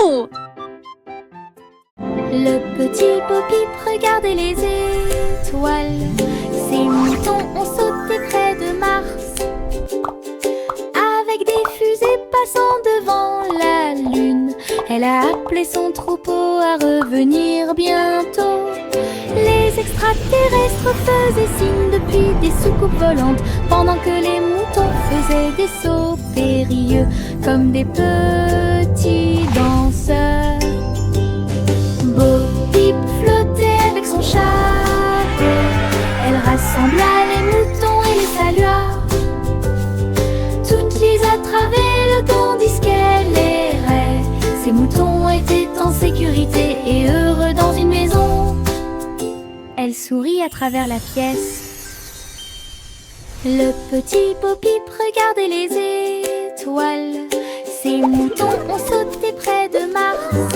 Wouhou! Le petit Bo-Peep regardait les étoiles. Ces moutons ont sauté près de Mars. Avec des fusées passant devant la Lune, elle a appelé son troupeau à revenir bientôt. Les extraterrestres faisaient signe depuis des soucoupes volantes, pendant que les moutons faisaient des sauts périlleux comme des petits danseurs. Bo-Peep flottait avec son chapeau. Elle rassembla les moutons et les salua. Toutes les attravaient tandis qu'elle errait. Ces moutons étaient en sécurité et heureux dans une maison. Elle sourit à travers la pièce. Le petit Bo-Peep regardait les étoiles. Ces moutons ont sauté près de Mars.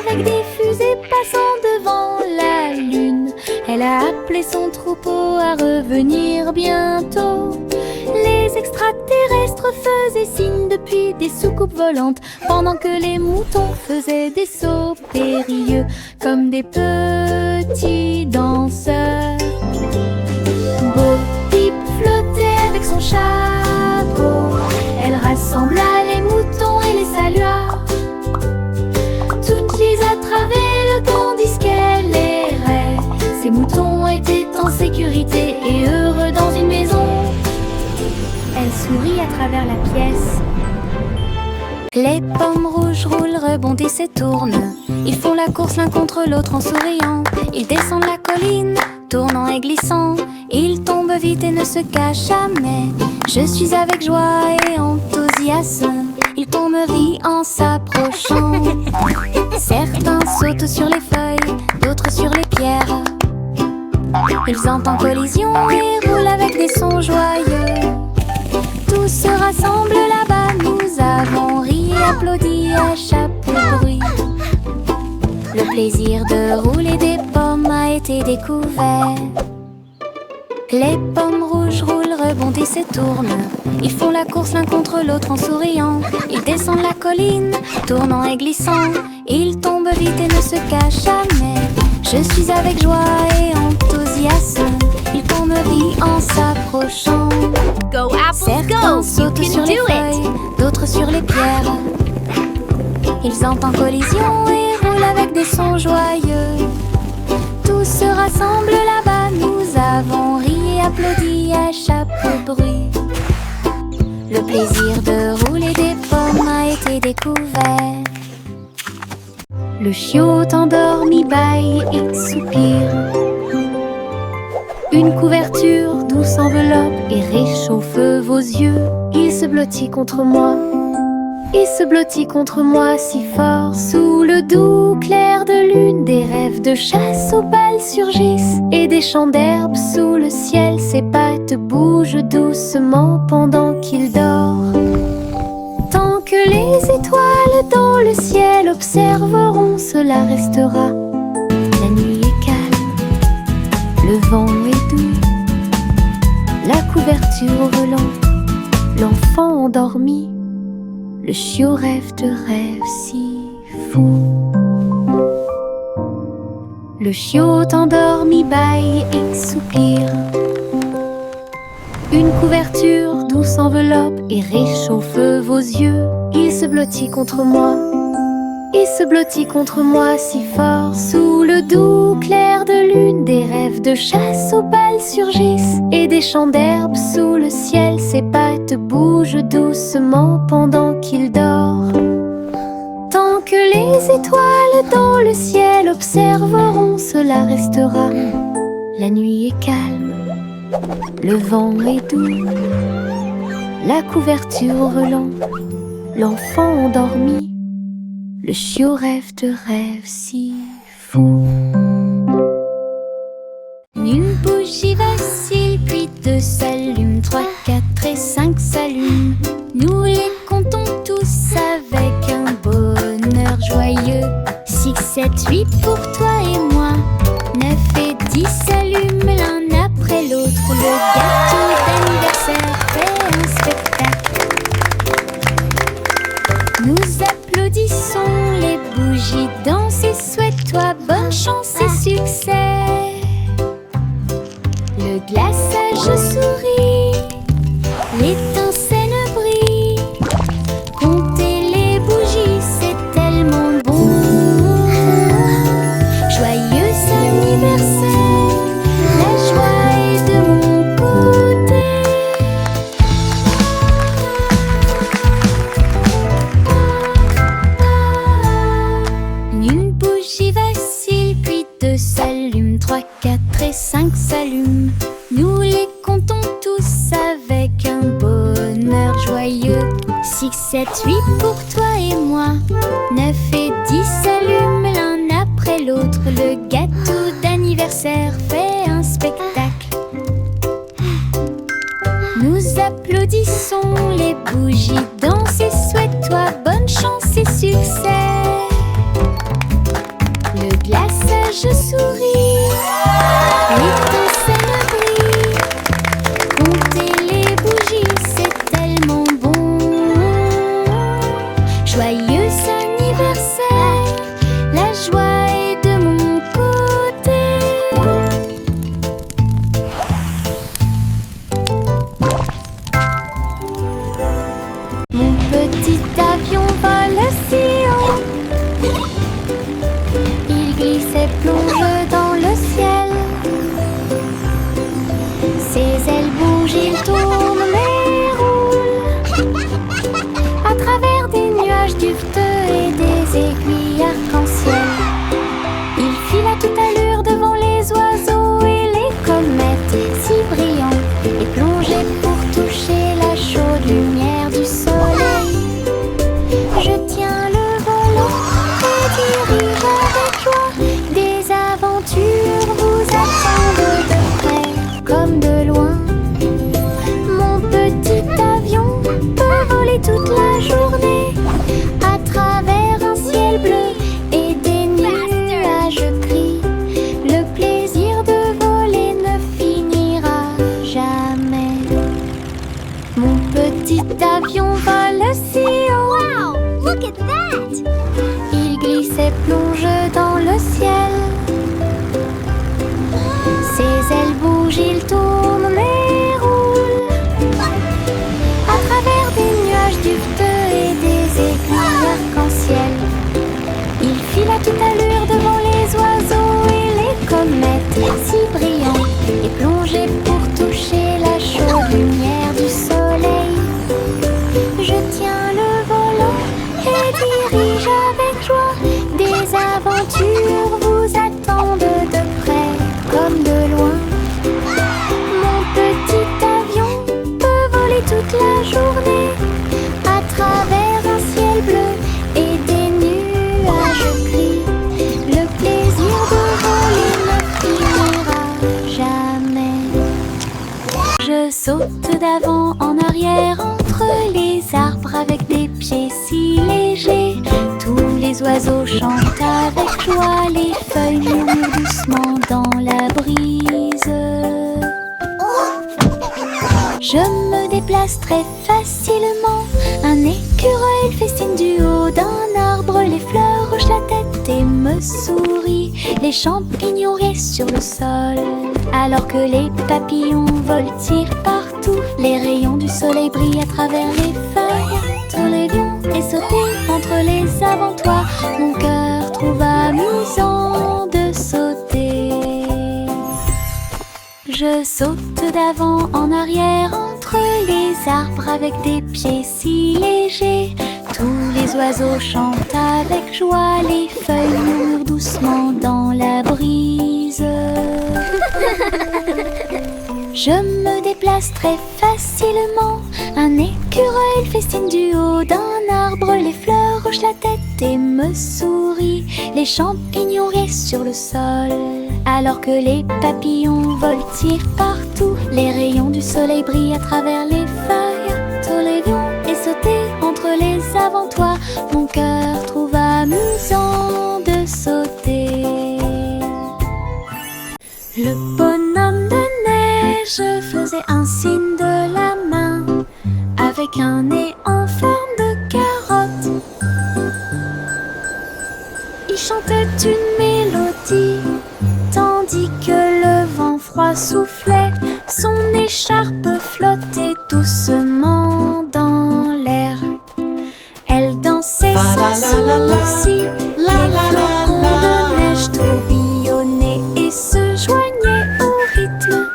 Avec des fusées passant devant la Lune, elle a appelé son troupeau à revenir bientôt. Les extraterrestres faisaient signe depuis des soucoupes volantes, pendant que les moutons faisaient des sauts périlleux comme des petits danseurs. Bo-Peep flottait avec son chapeau. Elle rassembla les moutons et les salua. Toutes les attravaient tandis qu'elle errait. Ces moutons étaient en sécurité et heureux dans une maison. Elle sourit à travers la pièce. Les pommes rouges roulent, rebondissent et tournent. Ils font la course l'un contre l'autre en souriant. Ils descendent la colline, tournant et glissant. Ils tombent vite et ne se cachent jamais. Je suis avec joie et enthousiasme. Ils tombent rient en s'approchant. Certains sautent sur les feuilles, d'autres sur les pierres. Ils entrent en collision et roulent avec des sons joyeux. Tous se rassemblent là-bas, nous avons ri et applaudi à chapeau bruit. Le plaisir de rouler des pommes a été découvert. Les pommes rouges roulent, rebondissent et tournent. Ils font la course l'un contre l'autre en souriant. Ils descendent la colline, tournant et glissant. Ils tombent vite et ne se cachent jamais. Je suis avec joie et enthousiasme. Ils tombent rient en s'approchant. Go apples, Certains go! You sautent sur can les do feuilles, it! d'autres sur les pierres. Ils entrent en collision et roulent avec des sons joyeux. Tous se rassemblent là-bas, nous avons ri et applaudi à chapeau bruit. Le plaisir de rouler des pommes a été découvert. Le chiot endormi bâille et soupire. Une couverture douce enveloppe et réchauffe vos yeux. Il se blottit contre moi. Il se blottit contre moi si fort. Sous le doux clair de lune, des rêves de chasse aux balles surgissent. Et des champs d'herbe sous le ciel, ses pattes bougent doucement pendant qu'il dort. Tant que les étoiles dans le ciel observeront, cela restera. La nuit est calme, le vent est doux, la couverture au volant, l'enfant endormi. Le chiot rêve de rêves si fous. Le chiot endormi bâille et soupire. Une couverture douce enveloppe et réchauffe vos yeux. Il se blottit contre moi. Il se blottit contre moi si fort. Sous le doux clair de lune, des rêves de chasse aux balles surgissent. Et des champs d'herbe sous le ciel, ses pattes bougent doucement pendant qu'il dort. Tant que les étoiles dans le ciel observeront, cela restera. La nuit est calme, le vent est doux, la couverture au volant, l'enfant endormi. Le chiot rêve de rêves si fous. Une bougie vacille, puis deux s'allument, 3, 4 et 5 s'allument. Nous les comptons tous avec un bonheur joyeux. 6, 7, 8 pour toi et moi. 9 et 10 s'allument l'un après l'autre. Le gâteau d'anniversaire fait un spectacle. Nous applaudissons toi, bonne chance et succès. Le glaçage sourit, l'étincelle brille. Compter les bougies, c'est tellement bon. Joyeux anniversaire, la joie est de mon côté. Une bougie vacille, puis deux s'allument, 3, 4 et 5 s'allument. Nous les comptons tous avec un bonheur joyeux. 6, 7, 8 pour toi et moi. 9 et 10 s'allument l'un après l'autre. Le gâteau d'anniversaire fait un spectacle. Nous applaudissons, les bougies dansent et souhaite-toi bonne chance et succès. Le glaçage sourit, l'étincelle brille. Compter les bougies, c'est tellement bon. Joyeux anniversaire, la joie est de mon côté. Mon petit avion vole si haut. Il glisse et plonge dans le ciel. Ses ailes bougent, il tourne mais roule à travers des nuages duveteux et des aiguilles arc-en-ciel. Il file à toute allure devant les oiseaux et les comètes si brillants et plongé pour toucher la chaude lumière du soleil. Je tiens le volant et dirige avec joie. Des aventures vous attendent de près comme de loin. Mon petit avion peut voler toute la journée à travers un ciel bleu et des nuages gris. Le plaisir de voler ne finira jamais. Mon petit avion vole si haut. Wow, look at that! Il glisse et plonge dans le ciel. Ses ailes bougent, il tourne mais roule à travers des nuages duveteux et des aiguilles arc-en-ciel. Il file à toute allure devant les oiseaux et les comètes si brillants et plongé pour toucher la chaude lumière du soleil. Je tiens le volant et dirige avec joie. Des aventures vous attendent de près comme de loin. Mon petit avion peut voler toute la journée à travers un ciel bleu et des nuages gris. Le plaisir de voler ne finira jamais. Je saute d'avant en arrière entre les arbres avec des pieds si légers. Tous les oiseaux chantent avec joie, les feuilles murmurent doucement dans la brise. Je me déplace très facilement. Un écureuil festine du haut d'un arbre. Les fleurs hochent la tête et me sourient. Les champignons restent sur le sol alors que les papillons voltigent partout. Les rayons du soleil brillent à travers les feuilles. Tous les lions et sauter entre les avant-toits. Mon cœur trouve amusant de sauter. Je saute d'avant en arrière entre les arbres avec des pieds si légers. Tous les oiseaux chantent avec joie, les feuilles murmurent doucement dans la brise. Je me déplace très facilement. Un écureuil festine du haut d'un arbre. Les fleurs hochent la tête et me sourient. Les champignons restent sur le sol alors que les papillons voltigent partout. Les rayons du soleil brillent à travers les feuilles. Tous les lions et sauter entre les avant-toits. Mon cœur trouve amusant de sauter. Le bonhomme de neige faisait un signe de la main avec un nez en forme de carotte. Il chantait une mélodie soufflait, son écharpe flottait doucement dans l'air. Elle dansait sans souci, les flocons de neige tourbillonnaient et se joignaient au rythme.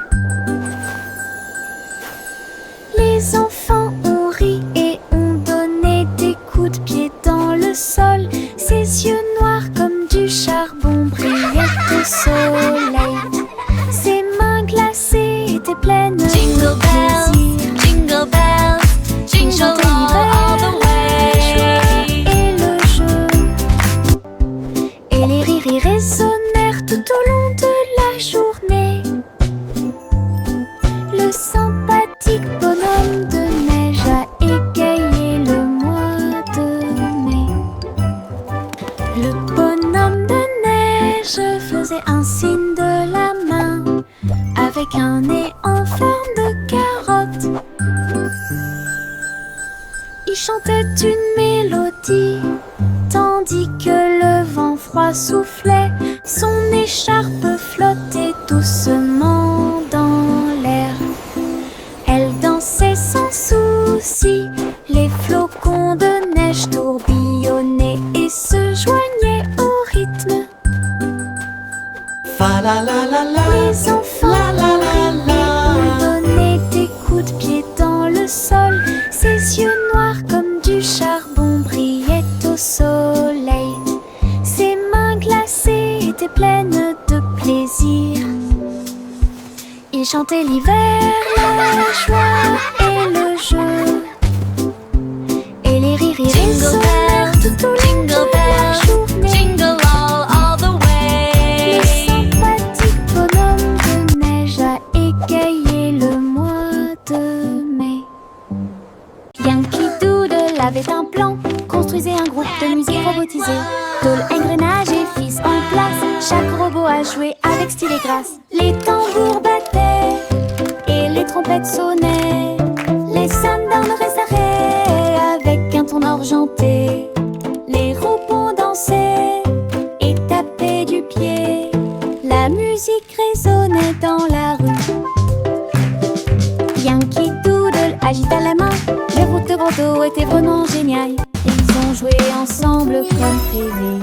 Les enfants ont ri et ont donné des coups de pied dans le sol. Ses yeux noirs comme du charbon brillaient au soleil. Ses mains glacées étaient pleines de Jingle bells, plaisir. jingle bells, jingle all the way. Et le jeu et les rires y résonnèrent tout au long de la journée. Le sympathique bonhomme de neige a égayé le mois de mai. Le bonhomme de neige faisait un signe de la main avec un nez en forme de carotte. Il chantait une mélodie tandis que le vent froid soufflait. Son écharpe flottait doucement dans l'air. Elle dansait sans souci, les flocons de neige tourbillonnaient et se joignaient au rythme. Fa la la la la. Les enfants ont donné des coups de pied dans le sol. Ses yeux noirs comme du charbon brillaient au soleil. Ses mains glacées étaient pleines de plaisir. Il chantait l'hiver, la joie et le jeu. Et les rires y résonnèrent tout au long de la journée. Jingle all the way. Le sympathique bonhomme de neige a égayé le mois de mai. Yankee Doodle avait un plan, construisait un groupe de musique robotisé. Tôle, engrenage et fils en place, chaque robot a joué avec style et grâce. Les tambours battaient et les trompettes sonnaient. Les sundowns restaraient avec un ton argenté. Les robots dansaient et tapaient du pied. La musique résonnait dans la rue. Yankee Doodle agita la main, les routes de Bordeaux étaient vraiment géniales. Ils ont joué ensemble comme prévu.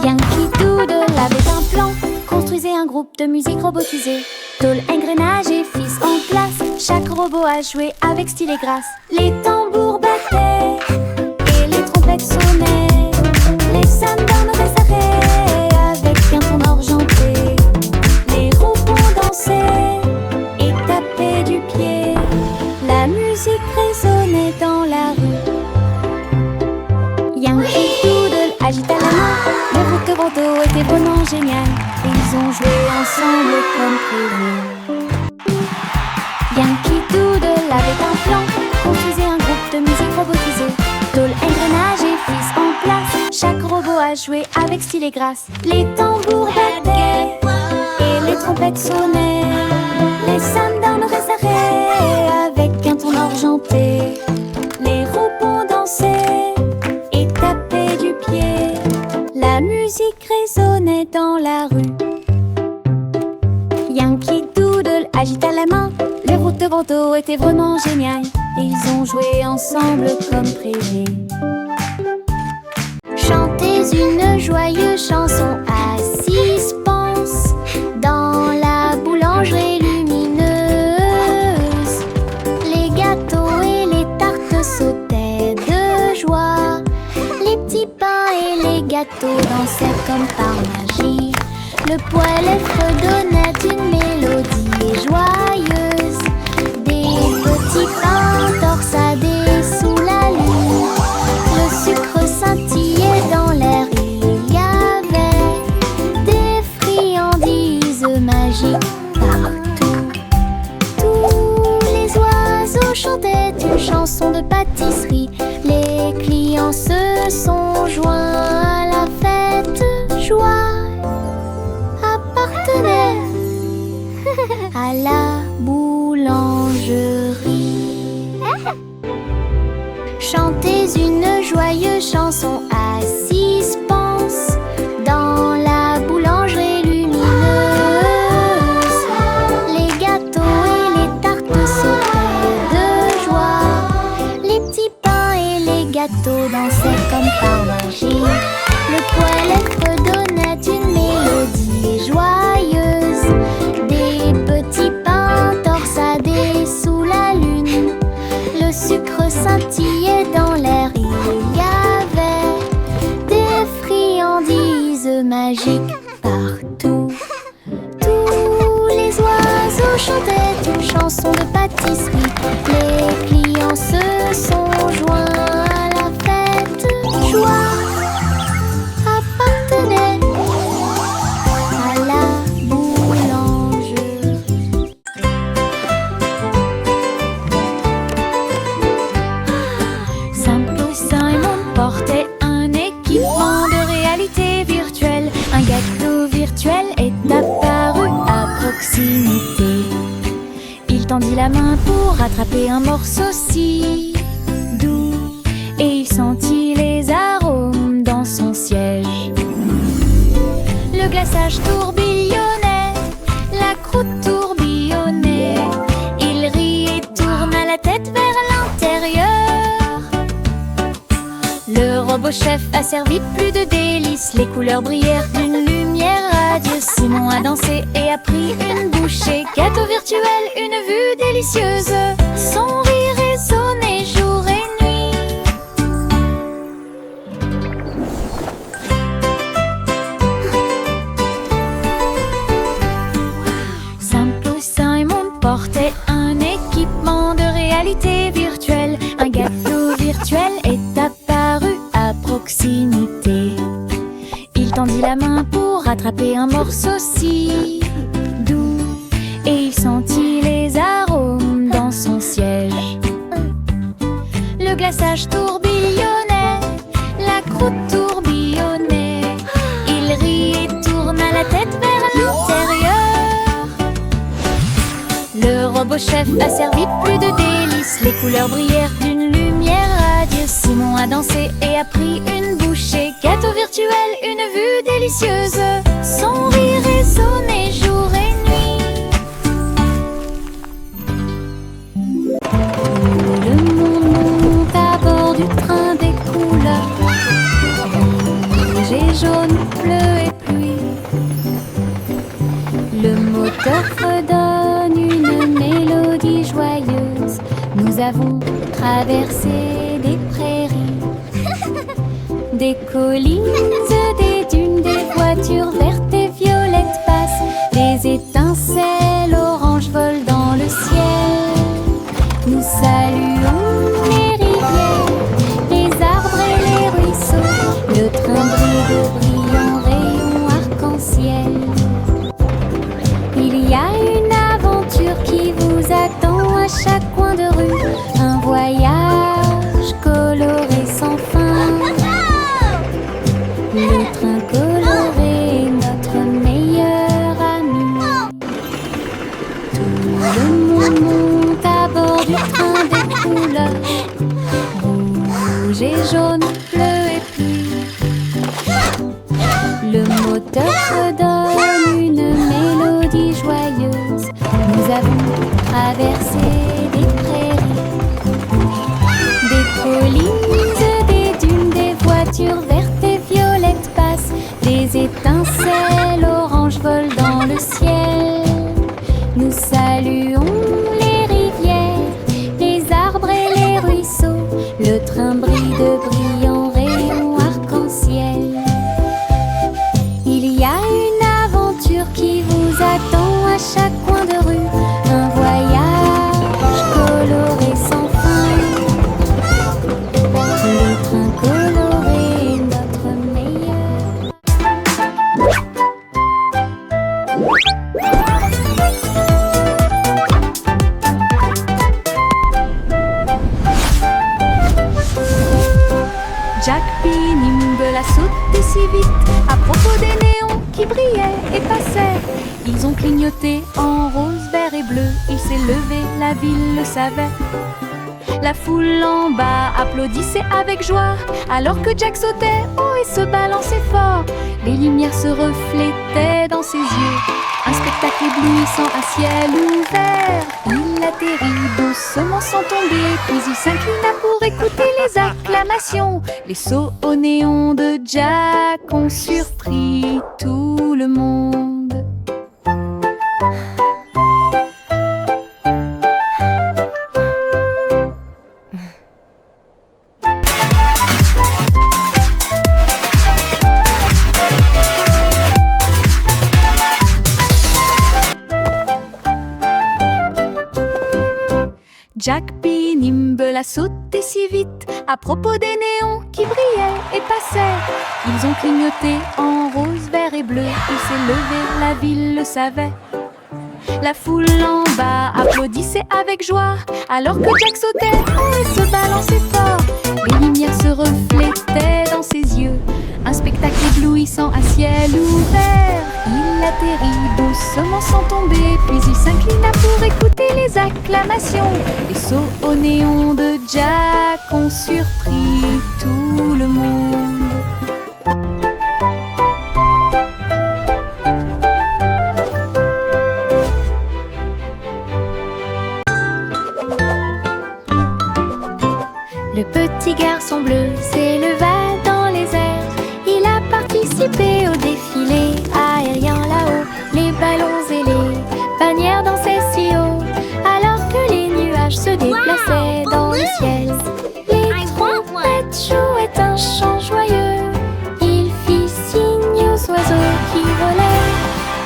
Yankee Doodle avait un plan, construisait un groupe de musique robotisé. Tôle, engrenage et fils en place, chaque robot a joué avec style et grâce. Les tambours battaient et les trompettes sonnaient. Les sundowns restaraient avec un ton argenté. Les robots dansaient et tapaient du pied. La musique résonnait dans la rue. Yankee Doodle agita la main, les routes de Bordeaux étaient vraiment géniales. Ils ont joué ensemble comme prévu. Yankee Doodle avait un plan, construisait un groupe de musique robotisé. Tôle, engrenage et fils en place, chaque robot a joué avec style et grâce. Les tambours battaient et les trompettes sonnaient. Les sundowns restaraient avec un ton argenté. Les robots dansaient et tapaient du pied. La musique résonnait dans la rue. Yankee Doodle agita la main, les routes de Bordeaux étaient vraiment géniales. Ils ont joué ensemble comme prévu. Chantez une joyeuse chanson à 6 pences dans la boulangerie lumineuse. Les gâteaux et les tartes sautaient de joie. Les petits pains et les gâteaux dansaient comme par magie. Le poêle fredonnait une mélodie joyeuse. Des petits pains torsadés sous la lune. Le sucre scintillait dans l'air. Il y avait des friandises magiques partout. Tous les oiseaux chantaient une chanson de pâtisserie. Les clients se sont joints à la fête. Joie appartenait à la boulangerie. Chantez une joyeuse chanson à 6 pences dans la boulangerie lumineuse. bateau dansait comme par magie. Le poêle fredonnait une mélodie joyeuse. Des petits pains torsadés sous la lune. Le sucre scintillait dans l'air. Il y avait des friandises magiques partout. Tous les oiseaux chantaient une chanson de pâtisserie. Les clients se sont joints à la fête. Joie appartenait à la boulangerie. Simple Simon portait un équipement de réalité virtuelle. Un gâteau virtuel est apparu à proximité. Il tendit la main pour attraper un morceau si doux et il sentit les arômes dans son siège. Le glaçage tourbillonnait, la croûte tourbillonnait. Il rit et tourna la tête vers l'intérieur. Le robot chef a servi plus de délices. Les couleurs brillèrent d'une lumière radieuse. Simon a dansé et a pris une bouchée. Gâteau virtuel, une vue délicieuse. Son rire résonnait jour et nuit. Simple Simon portait un équipement de réalité virtuelle. Un gâteau virtuel est apparu à proximité. Il tendit la main pour attraper un morceau si doux et il sentit les arômes dans son siège. Le glaçage tourbillonnait, la croûte tourbillonnait. Il rit et tourna la tête vers l'intérieur. Le robot chef a servi plus de délices. Les couleurs brillèrent d'une lumière radieuse. Simon a dansé et a pris une bouchée. Gâteau virtuel, une vue délicieuse. Son rire résonnait jour et nuit. Le monde monte à bord du train des couleurs. Rouge et jaune, bleu et pluie. Le moteur redonne une mélodie joyeuse. Nous avons traversé des prairies, des collines, des dunes, des voitures vertes et violettes passent. Des étincelles oranges volent dans le ciel. Nous saluons les rivières, les arbres et les ruisseaux. Le train brille de brillants rayons arc-en-ciel. Il y a une aventure qui vous attend à chaque coin de rue. Un voyage coloré sans fin. Le train coloré est notre meilleur ami. Tout le monde monte à bord du train des couleurs. Rouge et jaune, bleu et pluie. Le moteur redonne une mélodie joyeuse. Nous avons traversé des prairies, des collines, des dunes, des voitures vertes et violettes passent. Des étincelles oranges volent dans le ciel. Nous saluons les rivières, les arbres et les ruisseaux. Le train brille de brillants rayons arc-en-ciel. Il y a une aventure qui vous attend à chaque coin de rue. Un voyage coloré sans fin. Le train coloré est notre meilleur. Jack P. Nimble a sauté si vite à propos des néons qui brillaient et passaient. Ils ont clignoté en rose, vert et bleu. Il s'est levé, la ville le savait. La foule en bas applaudissait avec joie alors que Jack sautait haut et se balançait fort. Les lumières se reflétaient dans ses yeux. Un spectacle éblouissant, un ciel ouvert. Il atterrit doucement sans tomber, puis il s'inclina pour écouter les acclamations. Les sauts au néon de Jack ont surpris tout le monde. Jack P. Nimble a sauté si vite à propos des néons qui brillaient et passaient. Ils ont clignoté en rose, vert et bleu. Il s'est levé, la ville le savait. La foule en bas applaudissait avec joie alors que Jack sautait haut et se balançait fort. Les lumières se reflétaient dans ses yeux, un spectacle éblouissant à ciel ouvert. Il atterrit doucement sans tomber, puis il s'inclina pour écouter les acclamations. Les sauts au néon de Jack ont surpris tout le monde. Le petit garçon bleu s'éleva dans les airs. Il a participé au défilé aérien là-haut. Les ballons et les bannières dansaient si haut, alors que les nuages se déplaçaient dans le ciel. Les trompettes jouaient un chant joyeux. Il fit signe aux oiseaux qui volaient.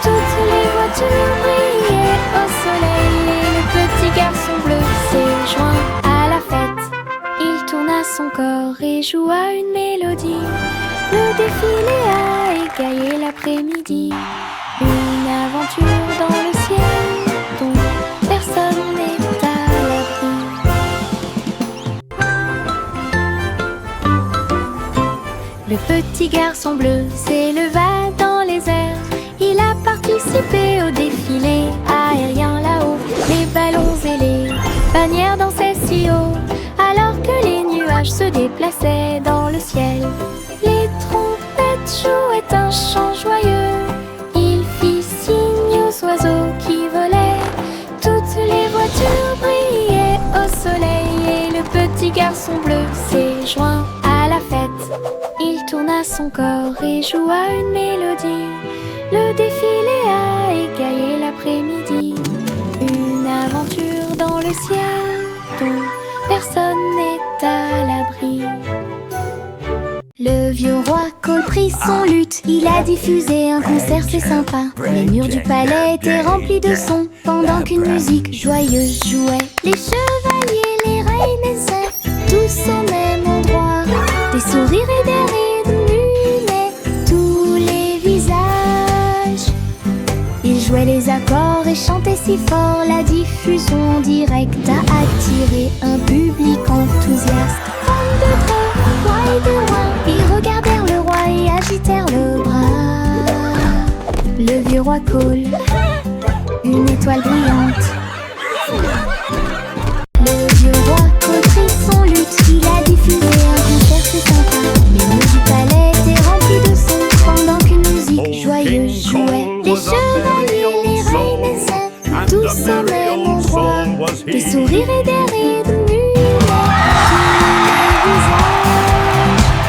Toutes les voitures brillaient au soleil. Et le petit garçon bleu s'est joint à la fête. Il tourna son corps et joua une mélodie. Le défilé a égayé l'après-midi. Une aventure dans le ciel dont personne n'est à l'abri. Le petit garçon bleu s'éleva dans les airs. Il a participé au défilé aérien là-haut. Les ballons et les bannières dansaient si haut, alors que les nuages se déplaçaient dans le ciel. Les trompettes jouaient un chant joyeux. Il fit signe aux oiseaux qui volaient. Toutes les voitures brillaient au soleil. Et le petit garçon bleu s'est joint à la fête. Il tourna son corps et joua une mélodie. Le défilé a égayé l'après-midi. Une aventure dans le ciel dont personne n'est à l'abri. Le vieux roi Cole prit son luth. Il a diffusé un concert, c'est sympa. Les murs du palais étaient remplis de sons pendant qu'une musique joyeuse jouait. Les chevaliers, les reines et sœurs, tous au même endroit. Des sourires et des rires illuminaient tous les visages. Ils jouaient les accords et chantaient si fort. La diffusion en direct a attiré un public enthousiaste. Femmes de près, roi et de loin, ils regardèrent le roi et agitèrent le bras. Le vieux roi Cole, une étoile brillante. Le vieux roi Cole prit son luth. Il a diffusé un concert, c'est sympa. Les murs du palais étaient remplis de sons pendant qu'une musique joyeuse jouait. Les chevaliers, les reines et sœurs, tous au même endroit. Des sourires et des rires illuminaient tous les visages.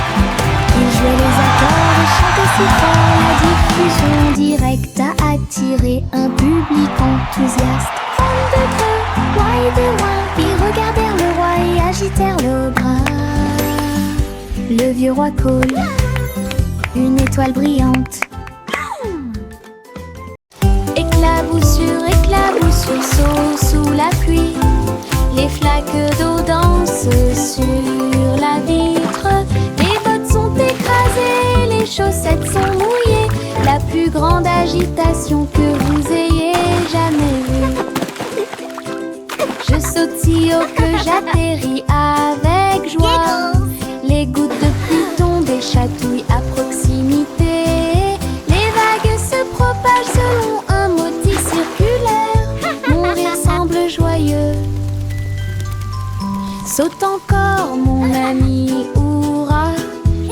Ils jouaient les accords et chantaient si fort. La diffusion directe a attiré un public enthousiaste. Femmes de près, roi et de loin, ils regardèrent le roi et agitèrent le bras. Le vieux roi Cole, une étoile brillante. Éclaboussure, saut sous la pluie. Les flaques d'eau dansent sur la vitre. Les bottes sont écrasées, les chaussettes sont mouillées. La plus grande agitation que vous ayez jamais vue. Je saute si haut que j'atterris avec joie. Les gouttes de pluie tombent et chatouillent à proximité. Les vagues se propagent selon un motif circulaire. Mon rire semble joyeux. Saute encore mon ami, hurrah.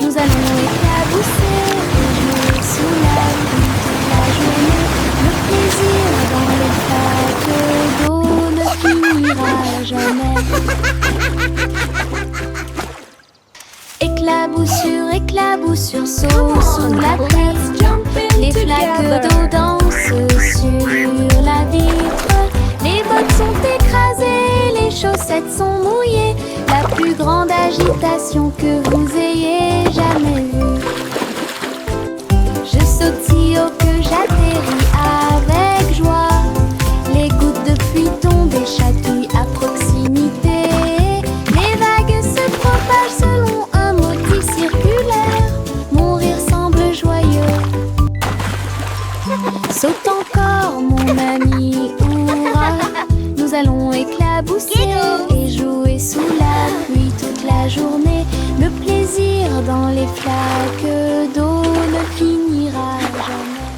Nous allons éclabousser et jouer sous la pluie toute la journée. Le plaisir dans les flaques d'eau ne finit jamais. Éclaboussure, saut sous la pluie. Les flaques d'eau dansent sur la vitre. Les bottes sont écrasées, les chaussettes sont mouillées. La plus grande agitation que vous ayez jamais vue. Je saute si haut que j'atterris avec joie. Les gouttes de pluie tombent et chatouillent à proximité. Les vagues se propagent selon un motif circulaire. Mon rire semble joyeux. Saute encore mon ami, hurrah. Nous allons éclabousser et jouer sous la pluie toute la journée. Le plaisir dans les flaques d'eau ne finira jamais.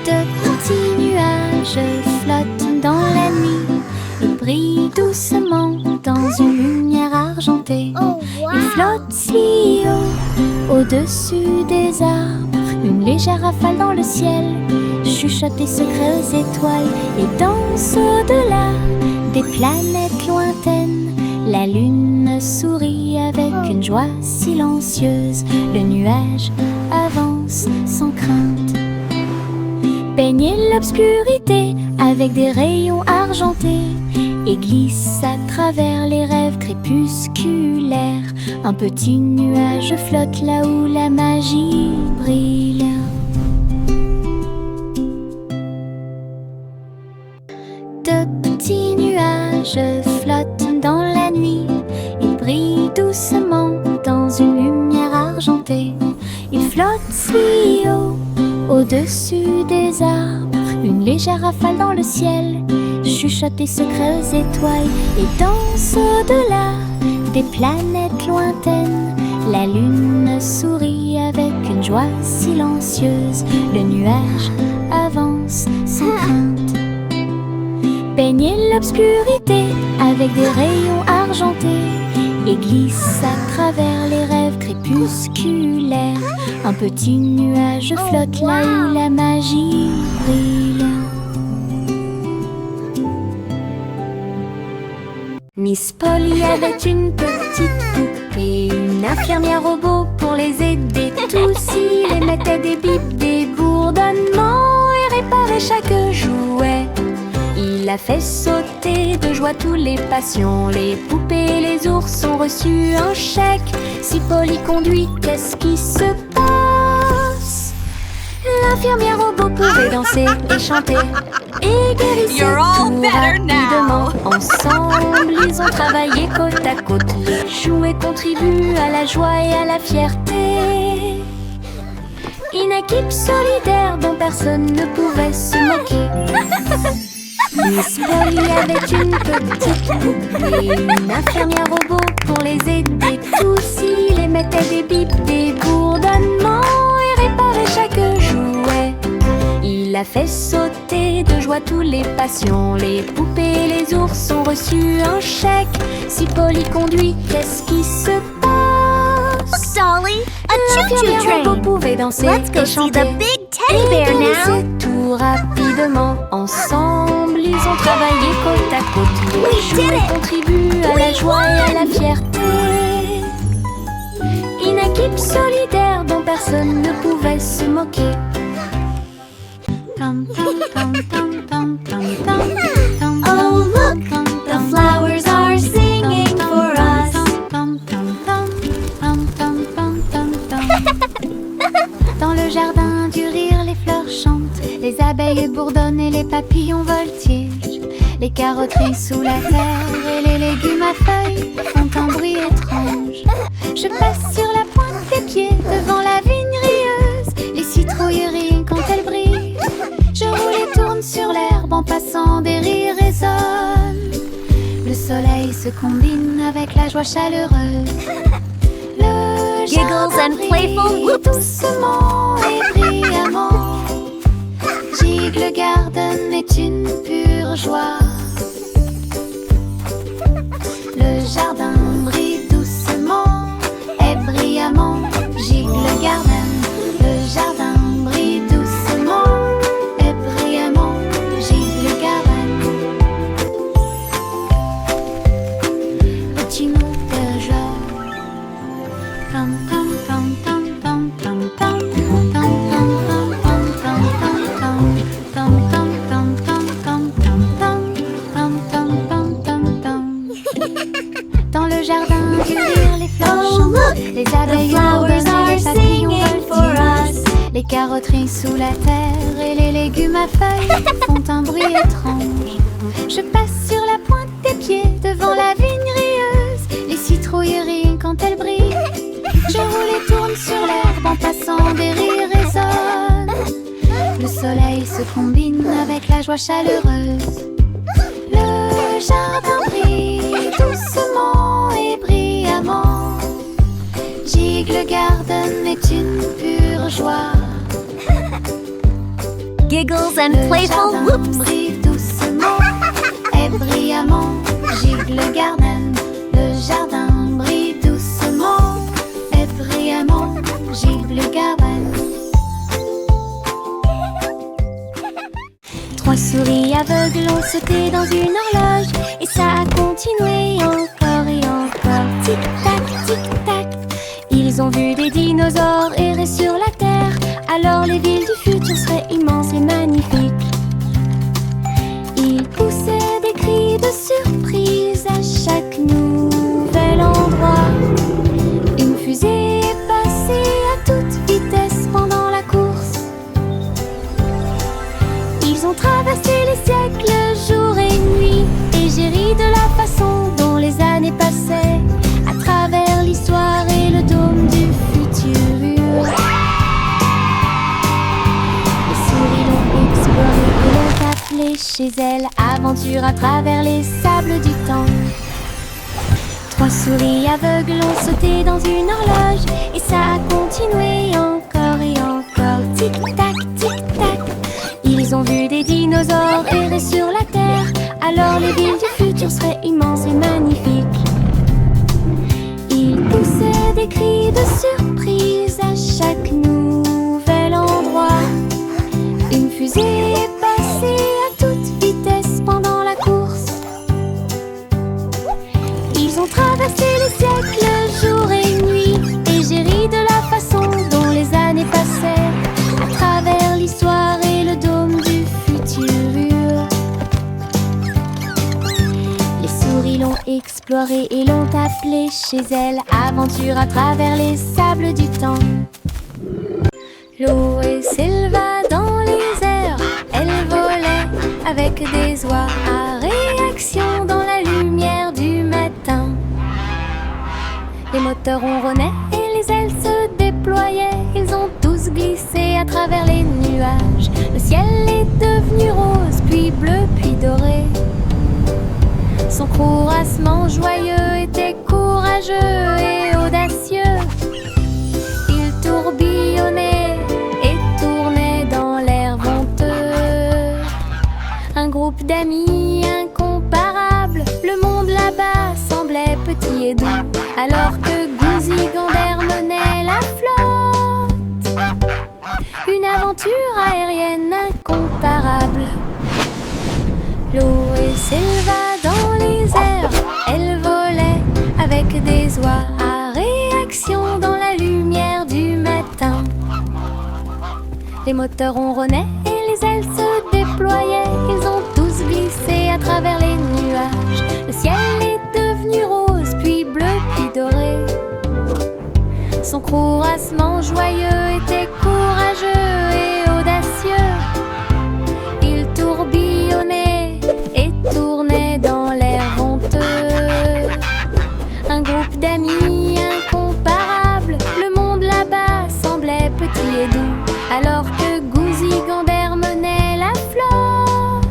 De petits nuages flottent dans la nuit. Ils brillent doucement dans une lumière argentée. Ils flottent si haut, au-dessus des arbres. Une légère rafale dans le ciel chuchote des secrets aux étoiles et danse au-delà des planètes lointaines. La lune sourit avec une joie silencieuse. Le nuage avance sans crainte. Baignez l'obscurité avec des rayons argentés et glisse à travers les rêves crépusculaires. Un petit nuage flotte là où la magie brille. De petits nuages flottent dans la nuit. Ils brillent doucement dans une lumière argentée. Ils flottent si haut, au-dessus des arbres. Une légère rafale dans le ciel chuchote des secrets aux étoiles et danse au-delà des planètes lointaines. La lune sourit avec une joie silencieuse. Le nuage avance sans crainte. Baignez l'obscurité avec des rayons argentés et glisse à travers les rêves crépusculaires. Un petit nuage flotte là où la magie brille. Miss Polly avait une petite poupée, une infirmière robot pour les aider tous. Il émettait des bips, des bourdonnements et réparait chaque jouet. Il a fait sauter de joie tous les patients. Les poupées et les ours ont reçu un chèque. Si Polly conduit, qu'est-ce qui se passe? L'infirmière robot pouvait danser et chanter et guérissait You're all tout better now. rapidement. Ensemble, ils ont travaillé côte à côte. Les jouets contribuent à la joie et à la fierté. Une équipe solidaire dont personne ne pouvait se moquer. Miss Polly avait une petite poupée, une infirmière robot pour les aider tous. Il émettait des bips, des bourdonnements et réparait chaque jouet. Il a fait sauter de joie tous les patients. Les poupées et les ours ont reçu un chèque. Si Polly conduit, qu'est-ce qui se passe? Dolly, a choo-choo L'infirmière robot train. pouvait danser Let's go et see chanter the big teddy bear now. guérissait tout rapidement. Ensemble, ils ont travaillé côte à côte. We Les did jouets it. contribuent à la joie et à la fierté. Une équipe solidaire dont personne ne pouvait se moquer. Oh, look, the flowers are singing for us. Dans le jardin du rire, les fleurs chantent. Les abeilles bourdonnent et les papillons voltigent. Les carottes sous la terre et les légumes à feuilles font un bruit étrange. Je passe sur la pointe des pieds devant la vigne rieuse. Les citrouilles rient quand elles brillent. Je roule et tourne sur l'herbe en passant, des rires résonnent. Le soleil se combine avec la joie chaleureuse. Le Giggles jardin and playful brille whoops. doucement et brillamment. Giggle Garden est une pure joie. Le jardin brille doucement et brillamment. Giggle Garden. Le jardin brille doucement et brillamment. Giggle Garden. continue déjà. Tam tam tam tam tam tam tam tam tam tam tam tam tam tam tam tam. Dans le jardin du rire, les fleurs Oh, chantent, look, les the abeilles flowers bourdonnent are et les papillons singing for voltigent. us. Les carotteries sous la terre et les légumes à feuilles font un bruit étrange. Je passe sur la pointe des pieds devant la vigne rieuse. Les citrouilles rient quand elles brillent. Je roule et tourne sur l'herbe en passant, des rires résonnent. Le soleil se combine avec la joie chaleureuse. Le jardin brille doucement et brillamment. Jigle Garden est une pure joie. Giggles and Le playful jardin whoops. brille doucement et brillamment. Jigle Garden. Le jardin brille doucement et brillamment. Jigle Garden. Trois souris aveugles ont sauté dans une horloge et ça a continué encore et encore. Tic-tac, tic-tac. Ils ont vu des dinosaures errer sur la terre. Alors les villes du futur seraient immenses et magnifiques. Ils poussaient des cris de surprise à chaque nouvel endroit. Une fusée est passée à toute vitesse pendant la course. Ils ont traversé les siècles jour et nuit. Et j'ai ri de la façon dont les années passaient à travers l'histoire et le dôme du futur. Les souris l'ont exploré et l'ont appelé chez elles. Aventure à travers les sables du temps. Trois souris aveugles ont sauté dans une horloge et ça a continué encore et encore. Tic-tac, tic-tac. Ils ont vu des dinosaures errer sur la terre. Alors les villes du futur seraient immenses et magnifiques. Ils poussaient des cris de surprise à chaque nouvel endroit. Une fusée est passée à toute vitesse pendant la course. Ils ont traversé les siècles jour et nuit. Et j'ai ri de la façon dont les années passaient à travers l'histoire et le dôme du futur. Les souris l'ont exploré et l'ont appelé chez elles. Aventure à travers les sables du temps. L'eau s'éleva dans les airs. Elle volait avec des oies à réaction dans la lumière du matin. Les moteurs ronronnaient et les ailes se déployaient. Ils ont tous glissé à travers les nuages. Le ciel est devenu rose, puis bleu, puis doré. Son courassement joyeux était courageux et audacieux. Il tourbillonnait et tournait dans l'air venteux. Un groupe d'amis incomparables. Le monde là-bas semblait petit et doux, alors que Gouzi Gander menait la flotte. Une aventure aérienne incomparable. L'eau s'éleva dans les airs. Elle volait avec des oies à réaction dans la lumière du matin. Les moteurs ronronnaient et les ailes se déployaient. Ils ont tous glissé à travers les nuages. Le ciel est devenu rose, puis bleu, puis doré. Son courassement joyeux était courageux et audacieux. Il tourbillonnait et tournait dans l'air venteux. Un groupe d'amis incomparables. Le monde là-bas semblait petit et doux, alors que Gouzi Gander menait la flotte.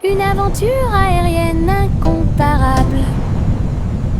Une aventure aérienne incomparable.